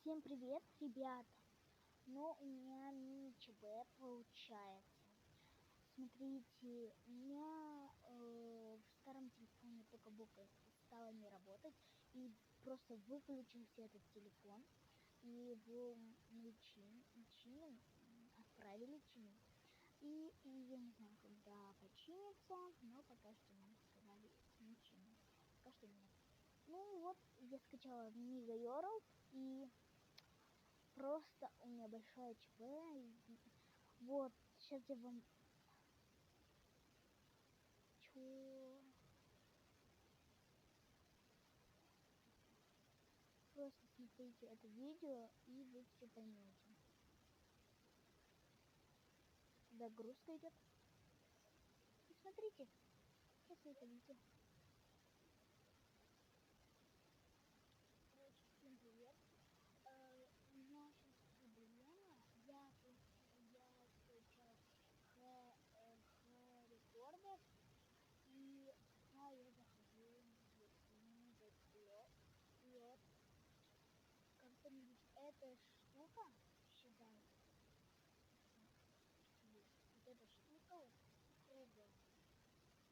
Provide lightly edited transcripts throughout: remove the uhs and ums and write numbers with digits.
Всем привет, ребята! Ну, у меня мини-ЧБ получается. Смотрите, у меня в старом телефоне только бока стала не работать. И просто выключился этот телефон. И его чиним, отправили чинить. И я не знаю, когда починится, но пока что нам сказали не чинить. Пока что нет. Ну вот, я скачала Мегаёрл и просто у меня большое ЧБ. Вот, сейчас я вам... Чё? Просто смотрите это видео, и вы все поймете. Загрузка идет. И смотрите, сейчас вы это видите. Короче, всем привет. У меня сейчас проблема. Я сейчас рекордер, и пока я захожу в лед, как-то-нибудь эта штука исчезает. Вот эта штука вот круглая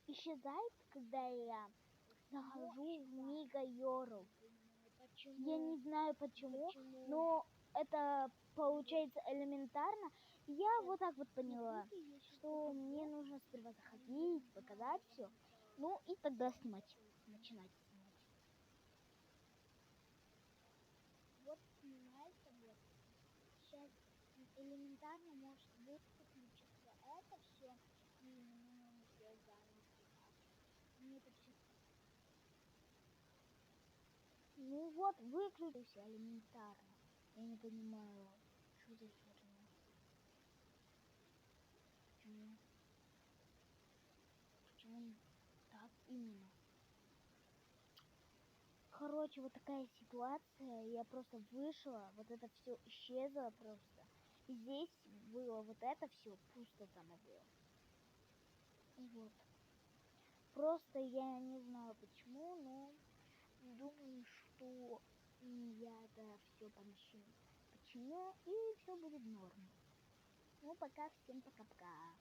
исчезает, когда я захожу в Мегаёрл. Я не знаю почему, но это получается элементарно. И я вот так вот поняла, что мне нужно сперва заходить, показать все, ну и тогда снимать, начинать снимать. Вот снимается, вот. Сейчас элементарно может выключиться это все, и мне нужно сделать заново снимать. Мне это все... Ну вот, выключился элементарно. Я не понимаю, что за херня. Почему? Почему так именно? Короче, вот такая ситуация. Я просто вышла, вот это все исчезло просто. И здесь было вот это все пусто там было. Вот. Просто я не знаю почему, но думаю, что я это все починю. И все будет норм. Ну, пока, всем пока-пока.